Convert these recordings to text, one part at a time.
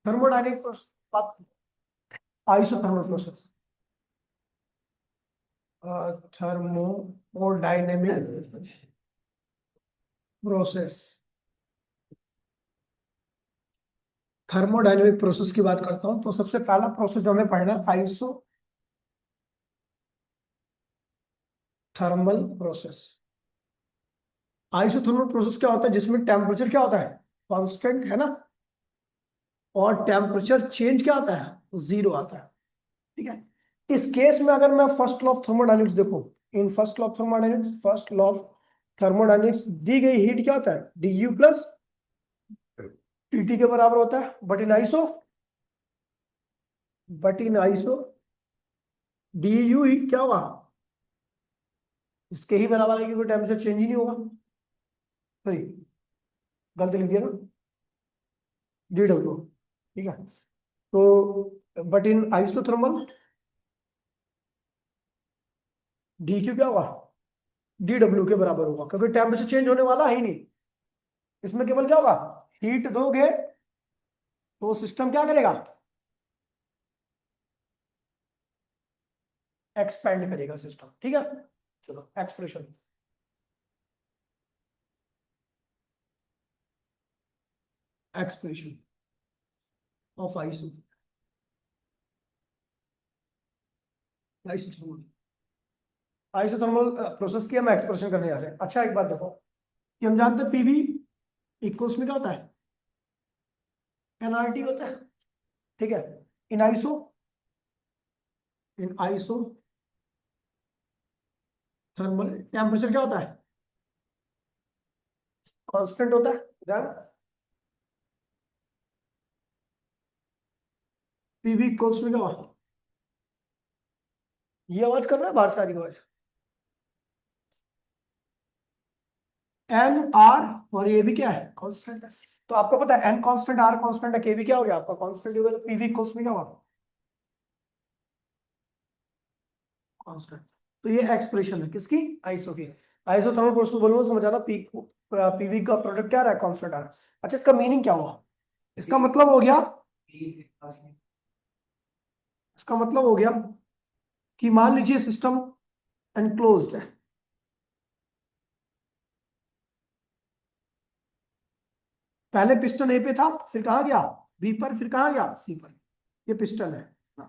Thermodynamic process, isothermal process, thermodynamic process, thermodynamic process की बात करता हूं तो सबसे पहला प्रोसेस जो हमें पढ़ना है iso thermal process. Isothermal process क्या होता है? जिसमें टेम्परेचर क्या होता है? कांस्टेंट है ना, और टेम्परेचर चेंज क्या आता है? जीरो आता है। ठीक है, इस केस में अगर मैं फर्स्ट लॉ ऑफ थर्मोडायनेमिक्स देखूं, in first law of thermodynamics, first law of thermodynamics, दी गई हीट क्या होता है? D U plus T T के बराबर होता है। But in iso D U ही क्या होगा? इसके ही बराबर है, क्योंकि टेम्परेचर चेंज ही नहीं होगा। सही, गलत लिख दिया ना, डी डब्ल्यू। ठीक है, तो but in isothermal D Q क्या होगा? डी डब्ल्यू के बराबर होगा, क्योंकि टेम्परेचर चेंज होने वाला है ही नहीं। इसमें केवल क्या होगा? हीट दोगे तो सिस्टम क्या करेगा? एक्सपेंड करेगा सिस्टम। ठीक है, चलो expression, expression of isothermal, isothermal process की हम एक्सप्रेशन करने जा रहे हैं। अच्छा एक बात देखो, कि हम जानते हैं पीवी इक्वल्स में क्या होता है? एनआरटी होता है। ठीक है, इन आइसो इन आइसो थर्मल टेम्परेचर क्या होता है? कांस्टेंट होता है। ध्यान, पीवी इक्वल्स में क्या होगा? ये आवाज कर रहा है बाहर, सारी आवाज, एन आर, और ये भी क्या है? कांस्टेंट है। तो आपको पता है एन कांस्टेंट, आर कांस्टेंट है, के भी क्या हो गया आपका? कांस्टेंट हो गया। तो पीवी इक्वल्स में क्या होगा? कांस्टेंट। तो ये एक्सप्रेशन है किसकी? आइसो की। आइसोथर्मल प्रोसेस बोलूंगा समझ आना, पीवी का प्रोडक्ट क्या रहा है? कांस्टेंट आ रहा है। अच्छा, इसका मीनिंग क्या हुआ? इसका मतलब हो गया, इसका मतलब हो गया कि मान लीजिए सिस्टम एनक्लोज्ड है। पहले पिस्टन ए पे था, फिर कहा गया बी पर, फिर कहा गया सी पर। ये पिस्टन है ना।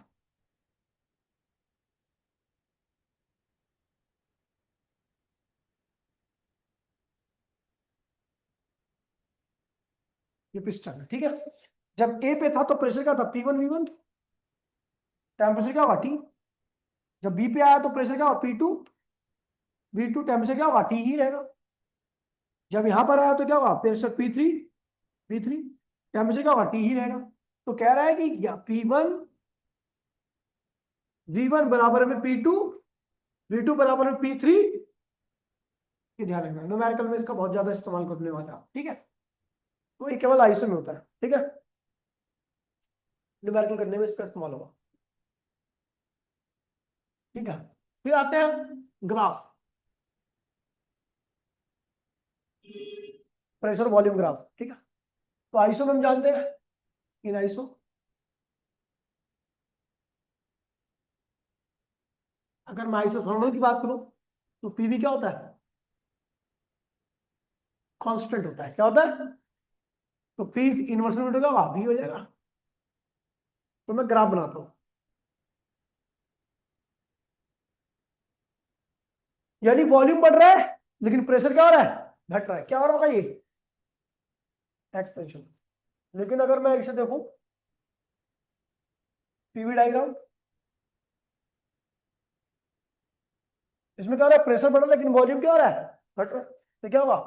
ये पिस्टन है। ठीक है, जब ए पे था तो प्रेशर क्या था? P1 V1, टेम्परेचर क्या होगा? टी। जब बी पे आया तो प्रेशर क्या होगा? P2 V2, टेम्परेचर क्या होगा? टी ही रहेगा। जब यहां पर आया तो क्या होगा? प्रेशर P3 V3, टेम्परेचर क्या होगा? टी ही रहेगा। तो कह रहा है कि P1 V1 बराबर में P2 V2 बराबर में P3। ये ध्यान रखना, न्यूमेरिकल में इसका बहुत ज्यादा इस्तेमाल करने वाला है। ठीक है, तो ये केवल आइसो में होता है। ठीक है, न्यूमेरिकल करने में इसका इस्तेमाल होगा। ठीक है, फिर आते हैं ग्राफ, प्रेशर वॉल्यूम ग्राफ। ठीक है, तो आइसो में हम जानते हैं, इन आइसो अगर मैं आइसोथर्मल की बात करूं तो पीवी क्या होता है? कांस्टेंट होता है। क्या होता है? तो पी इनवर्स में होगा, वी हो जाएगा। तो मैं ग्राफ बनाता हूं, यानी वॉल्यूम बढ़ रहा है लेकिन प्रेशर क्या हो रहा है? घट रहा है। क्या हो रहा होगा? ये एक्सपेंशन। लेकिन अगर मैं इसे देखूं, पीवी डायग्राम, इसमें क्या हो रहा है? प्रेशर बढ़ रहा है लेकिन वॉल्यूम क्या हो रहा है? घट रहा है। तो क्या होगा?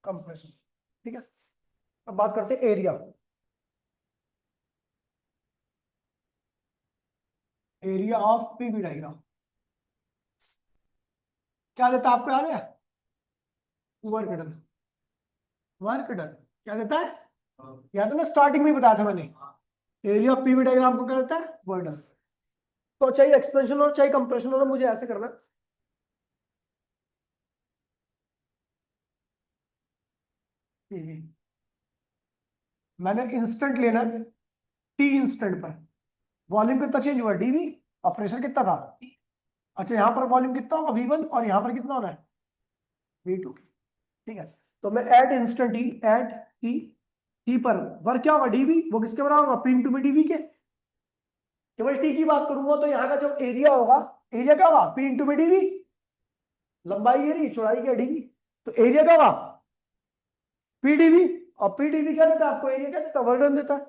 कंप्रेशन। ठीक है, अब बात करते हैं area. Area of PV diagram क्या देता है? आपको याद है? Work done. वर्क डन क्या देता है? याद है ना, स्टार्टिंग में ही बताया था मैंने। एरिया ऑफ पीवी डायग्राम को क्या देता है? Work done. तो चाहे एक्सपेंशन हो चाहे कंप्रेशन हो, मुझे ऐसे करना, पीवी मैंने इंस्टेंट लेना है टी इंस्टेंट पर, वॉल्यूम कितना चेंज हुआ डीवी और प्रेशर कितना था। अच्छा यहाँ पर वॉल्यूम कितना होगा V1 और यहाँ पर कितना होना है V2। ठीक है, तो मैं at instant t, at t, t पर वर्क क्या होगा डीवी, वो किसके बराबर होगा P इंटू में डीवी के। केवल टी की बात करूंगा तो यहाँ का जो एरिया होगा, एरिया क्या होगा P इंटू में डीवी, लंबाई एरिया चौड़ाई क्या डीवी, तो एरिया क्या होगा पीडीवी। और पीडीवी क्या देता है आपको, एरिया क्या देता है वर्क डन देता है।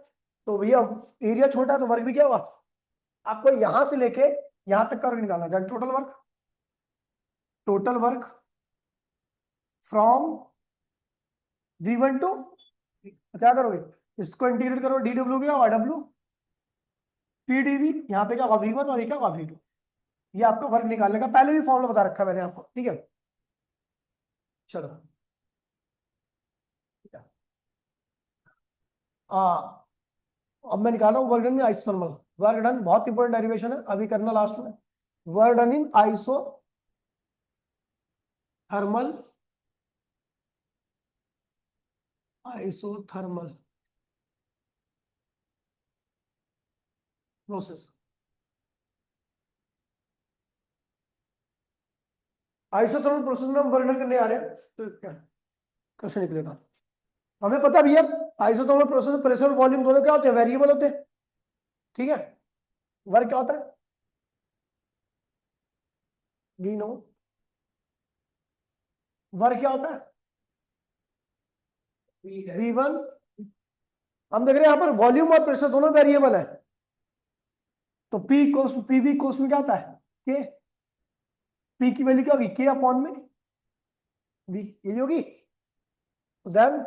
तो भैया एरिया छोटा है तो वर्क भी क्या होगा, आपको यहां से लेके यहां तक का वर्क निकालना है, total work from V1 to, क्या करोगे इसको इंटीग्रेट करो, डी डब्ल्यू क्या होगा डब्ल्यू पीडीवी, यहाँ पे क्या होगा V1 और ये क्या होगा V2। ये आपका वर्क निकालने का पहले भी फॉर्मूला बता रखा है मैंने आपको, ठीक है। चलो हाँ, अब मैं निकाल रहा हूँ work done in isothermal. Work done बहुत इंपॉर्टेंट डेरिवेशन है, अभी करना लास्ट में। Work done in isothermal, isothermal process. Isothermal process में हम वर्क डन करने आ रहे हैं, तो क्या कैसे निकलेगा हमें पता भी है। आइसोथर्मल प्रोसेस में प्रेशर और वॉल्यूम दोनों क्या होते हैं, वेरिएबल होते हैं, ठीक है। वर्क क्या होता है वी नो, वर्क क्या होता है V1। हम देख रहे हैं यहाँ पर वॉल्यूम और प्रेशर दोनों वेरिएबल है, तो P कोस पीवी कोस में क्या होता है के, P की वैल्यू क्या होगी के अपॉन में V, ये होगी। देन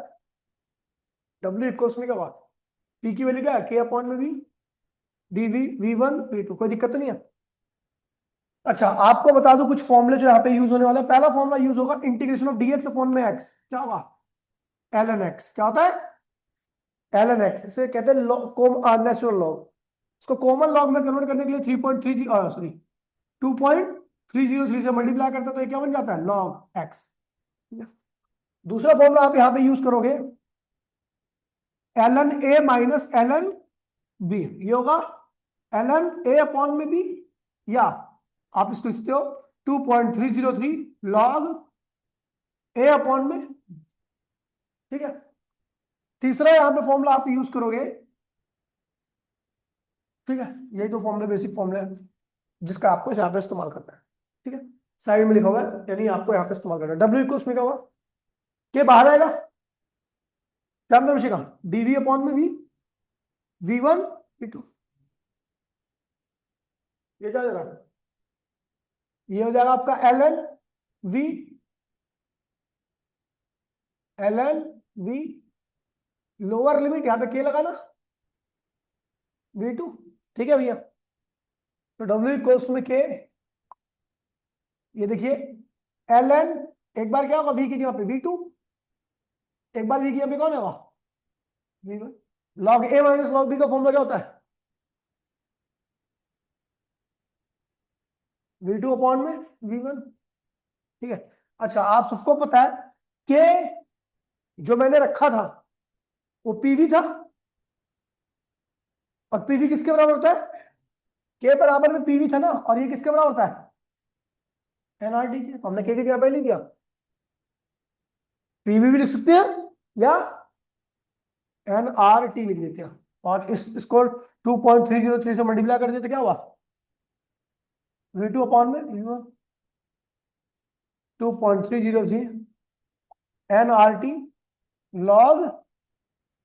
W इक्वल्स में क्या होगा, P की वैल्यू क्या है के अपॉन में V, dV V1 V2, कोई दिक्कत तो नहीं है। अच्छा आपको बता दूं कुछ फॉर्मूले जो यहाँ पे यूज होने वाला है। पहला फॉर्मूला यूज होगा इंटीग्रेशन ऑफ dx अपॉन में x, क्या होगा ln x, क्या होता है ln x, इसे कहते हैं नेचुरल लॉग। इसको कॉमन लॉग में कन्वर्ट करने के लिए 3.3 सॉरी 2.303 से मल्टीप्लाई करते हैं तो ये क्या बन जाता है log x। दूसरा फॉर्मूला आप यहाँ पे यूज करोगे ln a minus ln b, ये होगा ln a अपॉन में b, या आप इसको लिखते हो 2.303 log a अपॉन में, ठीक है। तीसरा यहाँ पे फॉर्मूला आप यूज करोगे, ठीक है, यही तो फॉर्मूला बेसिक फॉर्मूला है जिसका आपको यहाँ पे इस्तेमाल करना है, ठीक है। साइड में लिखा हुआ है, यानी आपको यहाँ पे इस्तेमाल करना है। डब्ल्यू इक्वल्स में क्या होगा, के बाहर आएगा, क्या अंदर बचेगा डीवी अपॉन में वी, V1 V2, ये क्या हो जाएगा, ये हो जाएगा आपका ln v, लोअर लिमिट यहाँ पे के लगाना V2, ठीक है भैया। तो W इक्वल्स में के, ये देखिए ln, एक बार क्या होगा V की जगह पे V2, एक बार V की जगह पे कौन होगा V1। log a minus log b का फॉर्मूला क्या होता है V2 अपॉन में V1, ठीक है। अच्छा आप सबको पता है कि जो मैंने रखा था वो पीवी था, और पीवी किसके बराबर होता है के बराबर में पीवी था ना, और ये किसके बराबर होता है एनआरटी के। हमने के जगह पे लिख दिया, पीवी भी लिख सकते हैं या एनआरटी लिख देते हैं, और इसको 2.303 से मल्टीप्लाई कर देते क्या हुआ V2 अपॉन में V1, 2.303 NRT log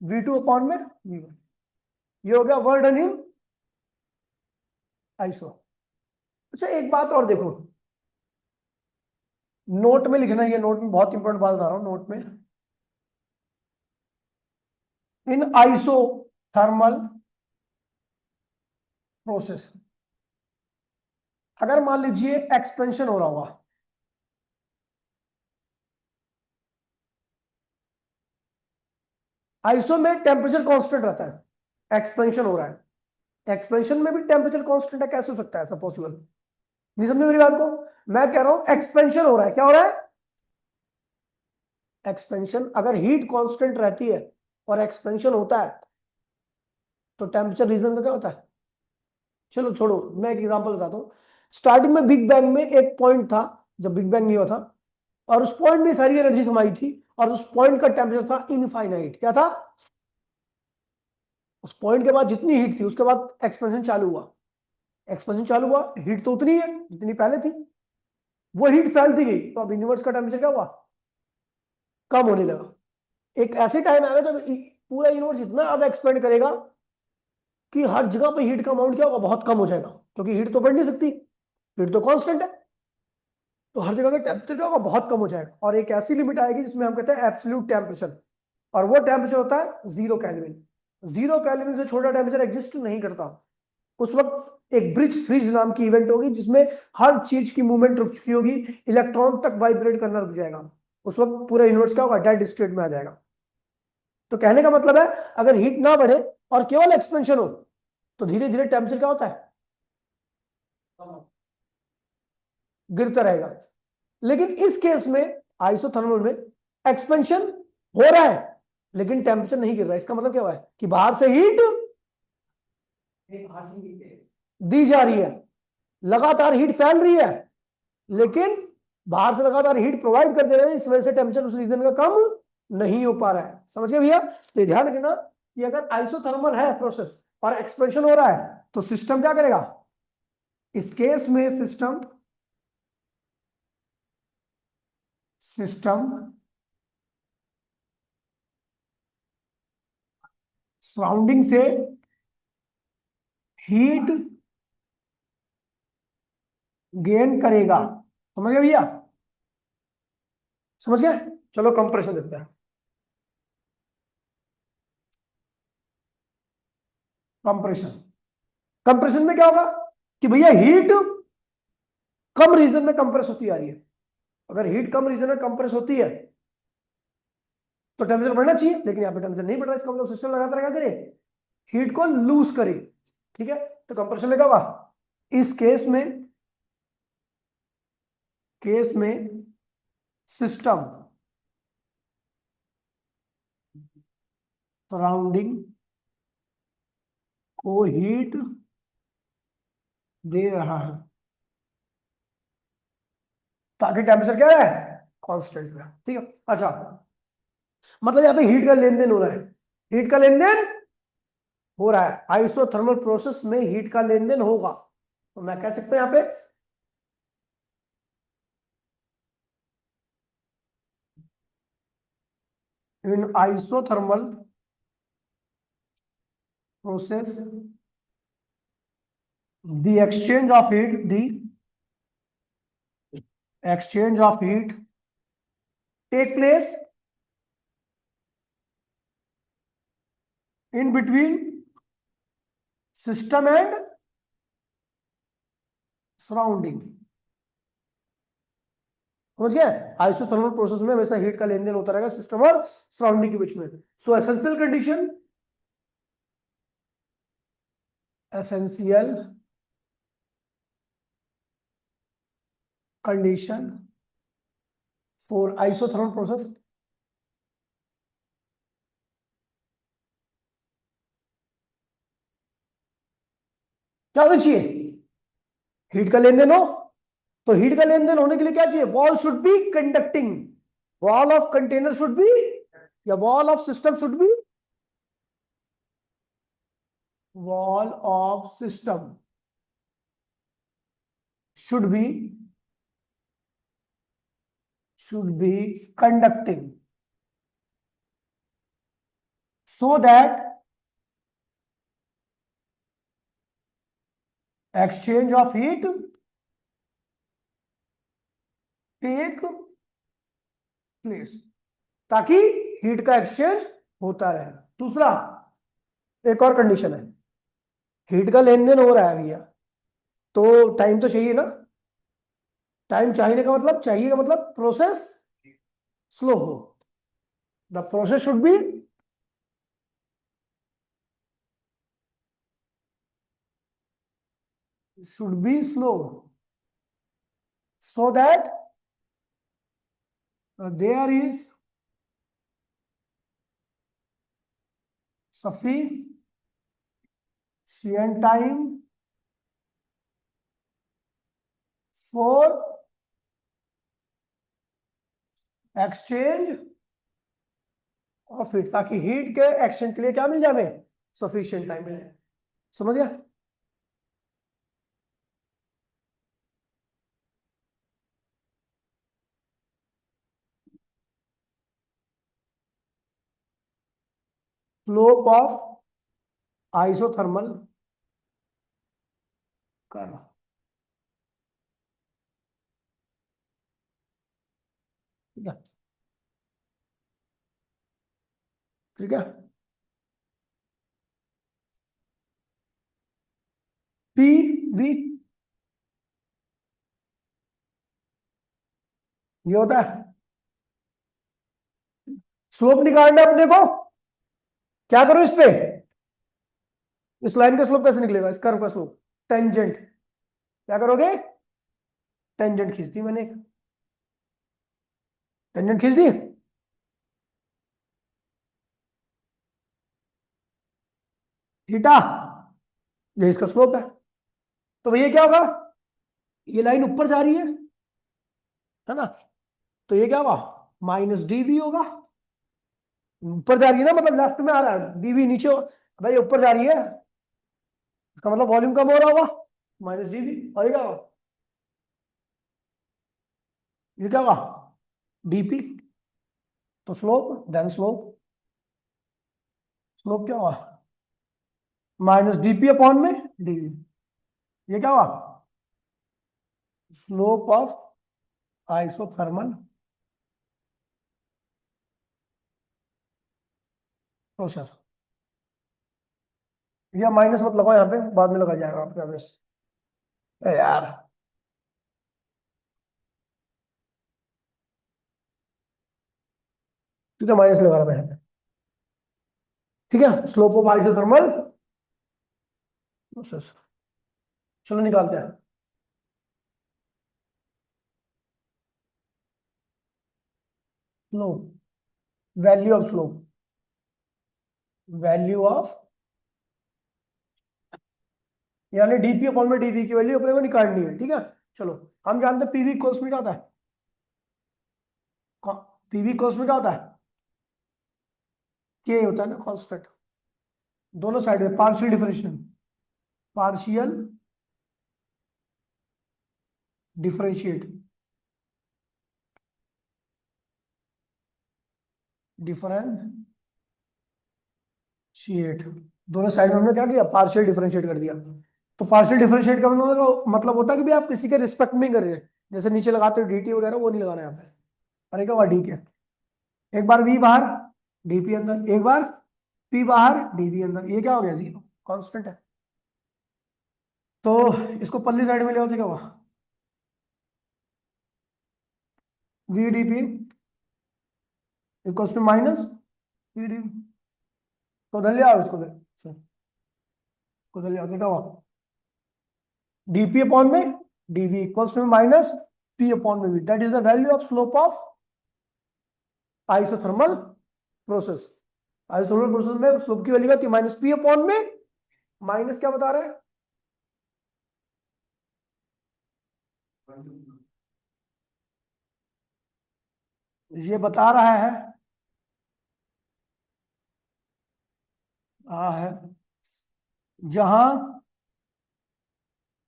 V2 upon में V1, ये हो गया वर्क डन इन आइसो। अच्छा एक बात और देखो, नोट में लिखना, ये नोट में बहुत इंपॉर्टेंट बात बता रहा हूं, नोट में इन आइसो थर्मल प्रोसेस, अगर मान लीजिए एक्सपेंशन हो रहा होगा, आइसो में टेम्परेचर कांस्टेंट रहता है, एक्सपेंशन हो रहा है, एक्सपेंशन में भी टेम्परेचर कांस्टेंट है, कैसे हो सकता है ऐसा पॉसिबल, नहीं समझे मेरी बात को। मैं कह रहा हूं एक्सपेंशन हो रहा है, क्या हो रहा है एक्सपेंशन, अगर हीट कांस्टेंट रहती है और एक्सपेंशन होता है तो टेम्परेचर रीजन का क्या होता है? चलो छोड़ो, मैं एक एग्जांपल बताता हूँ। स्टार्टिंग में बिग बैंग में एक पॉइंट था, जब बिग बैंग नहीं हुआ था, और उस पॉइंट में सारी एनर्जी समाई थी, और उस पॉइंट का टेम्परेचर था इनफाइनाइट। क्या था? उस पॉइंट के बाद जितनी हीट थी, उसके बाद एक्सपेंशन चालू हुआ। एक्सपेंशन चालू हुआ, हीट तो उतनी है जितनी पहले थी, वो हीट फैलती गई, तो अब यूनिवर्स का टेम्परेचर क्या हुआ? कम होने लगा। एक ऐसे टाइम आएगा जब पूरा यूनिवर्स इतना ज्यादा एक्सपेंड करेगा कि हर जगह पे हीट का अमाउंट क्या होगा? बहुत कम हो जाएगा, क्योंकि हीट तो बढ़ नहीं सकती, हीट तो कांस्टेंट है। तो हर जगह का टेम्परेचर क्या होगा? बहुत कम हो जाएगा, और एक ऐसी लिमिट आएगी जिसमें हम कहते हैं एब्सोल्यूट टेम्परेचर, और वो टेम्परेचर होता है 0 केल्विन। 0 केल्विन से छोटा टेम्परेचर एग्जिस्ट नहीं करता। उस वक्त एक ब्रिज फ्रीज नाम की इवेंट होगी, जिसमें हर चीज की मूवमेंट रुक चुकी होगी, इलेक्ट्रॉन तक वाइब्रेट करना रुक जाएगा। उस वक्त पूरा यूनिवर्स क्या होगा? डेड स्टेट में आ जाएगा। तो कहने का मतलब है, अगर हीट ना बढ़े और केवल एक्सपेंशन हो, तो धीरे धीरे टेम्परेचर क्या होता है? गिरता रहेगा। लेकिन इस केस में, आइसोथर्मल में, एक्सपेंशन हो रहा है लेकिन टेम्परेचर नहीं गिर रहा है। इसका मतलब क्या हुआ है? कि बाहर से हीट दी जा रही है, लगातार हीट फैल रही है, लेकिन बाहर से लगातार हीट प्रोवाइड कर दे रहे हैं, इस वजह से टेम्परेचर उस रीजन का कम नहीं हो पा रहा है। समझ गए भैया? तो ध्यान रखना कि अगर आइसोथर्मल है प्रोसेस और एक्सपेंशन हो रहा है, तो सिस्टम क्या करेगा? इस केस में सिस्टम सिस्टम सराउंडिंग से हीट गेन करेगा। समझ गए भैया? समझ गए? चलो कंप्रेशन देखते हैं। कंप्रेशन कंप्रेशन में क्या होगा? कि भैया हीट कम रीजन में कंप्रेस होती आ रही है। अगर हीट कम रीजन में कंप्रेस होती है तो टेम्परेचर बढ़ना चाहिए, लेकिन यहाँ पे टेम्परेचर नहीं बढ़ रहा। इसका मतलब सिस्टम लगातार क्या करे? हीट को लूज करे। ठीक है, तो कंप्रेशन में क्या होगा? इस केस में सिस्टम सराउंडिंग को हीट दे रहा है ताकि टेम्परेचर क्या है? कांस्टेंट रहे। ठीक है, अच्छा, मतलब यहाँ पे हीट का लेन देन हो रहा है। हीट का लेन देन हो रहा है, आइसोथर्मल प्रोसेस में हीट का लेन देन होगा। तो मैं कह सकता हूं यहाँ पे, in isothermal process the exchange of heat take place in between system and surrounding। समझ गए? आइसोथर्मल प्रोसेस में हमेशा हीट का लेन देन होता रहेगा सिस्टम और सराउंडिंग के बीच में। सो essential condition for isothermal process क्या होना चाहिए? हीट का लेन देन हो। तो हीट का लेन देन होने के लिए क्या चाहिए? Wall should be conducting, wall of container should be, या wall of system should be, wall of system should be conducting, so that exchange of heat take place, ताकि हीट का एक्सचेंज होता रहे। दूसरा, एक और कंडीशन है, हीट का लेन देन हो रहा है भैया, तो टाइम तो चाहिए ना। टाइम चाहिए का मतलब, चाहिए का मतलब प्रोसेस स्लो हो। The process should be slow, so that there is sufficient time for exchange of heat, ताकि हीट के एक्सचेंज के लिए क्या मिल जाए हमें, सफिशिएंट टाइम मिल जाए। समझ गया? स्लोप ऑफ आइसोथर्मल कर्व, ठीक है, ठीक है। पी वी ये होता है, स्लोप निकालना है अपने को, क्या करो इस पे, इस लाइन का स्लोप कैसे निकलेगा, इस कर्व का स्लोप, टेंजेंट, क्या करोगे, टेंजेंट खींच दी मैंने, टेंजेंट खींच दी, थीटा, ये इसका स्लोप है। तो भैया क्या होगा, ये लाइन ऊपर जा रही है ना, तो ये क्या होगा, माइनस डीवी होगा, ऊपर जा रही है ना, मतलब लेफ्ट में आ रहा है, डीवी नीचे भाई ऊपर जा रही है, इसका मतलब वॉल्यूम कम हो रहा होगा, माइनस डीवी, और ये क्या होगा, ये क्या होगा, डीपी, तो स्लोप, देन स्लोप, स्लोप क्या होगा, माइनस डीपी अपॉन में डीवी, ये क्या होगा, स्लोप ऑफ आइसोथर्मल प्रोसेस। या माइनस मत लगाओ यहाँ पे, बाद में लगा जाएगा आपका बेस, यार, ठीक है, माइनस लगा रहा मैं यहाँ पे, ठीक है, स्लोप ऑफ आइसोथर्मल प्रोसेस। चलो निकालते हैं, slope, value of slope, value of, यानी डीपी अपॉन में डीवी की वैल्यू अपने को निकालनी है, ठीक है। चलो, हम जानते हैं पीवी कोस में क्या होता है, पीवी कोस में क्या होता है, के होता है ना, कांस्टेंट, दोनों साइड में partial differential, partial differentiate, differentiate, दोनों साइड में हमने क्या किया, पार्शियल डिफरेंशिएट कर दिया। तो पार्शियल डिफरेंशिएट का मतलब होता है कि भी आप किसी के रिस्पेक्ट में कर रहे हैं, जैसे नीचे लगाते हो डीटी वगैरह, वो नहीं लगाना है यहाँ पे, अरे क्या हुआ, डी के, एक बार वी बाहर, डीपी अंदर, एक बार पी बाहर, डीवी अंदर, ये क्या हो गया, जीरो, कांस्टेंट है। तो इसको पल्ली साइड में ले आओ तो क्या हुआ, V D P equals to minus V D, तो उधर ले आओ इसको, उधर ले आओ तो क्या हुआ, डीपी अपॉन में DV equals to minus P upon में V, that is the value of slope of isothermal process. Isothermal process में स्लोप की वैल्यू क्या, माइनस पी अपॉन में माइनस क्या बता रहे हैं, ये बता रहा है, है जहां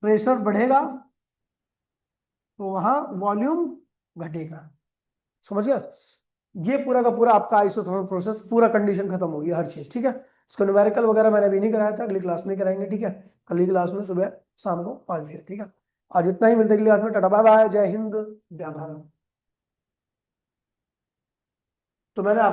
प्रेशर बढ़ेगा तो वहां वॉल्यूम घटेगा। समझ गया, ये पूरा का पूरा आपका आइसोथर्मल प्रोसेस, पूरा कंडीशन खत्म होगी हर चीज, ठीक है। इसको न्यूमेरिकल वगैरह मैंने अभी नहीं कराया था, अगली क्लास में कराएंगे, ठीक है, कल की क्लास में सुबह शाम को 5 बजे, ठीक है। आज इतना ही, मिलते अगली क्लास में, टाटा बाय बाय, जय हिंद, जय भारत। तो मैंने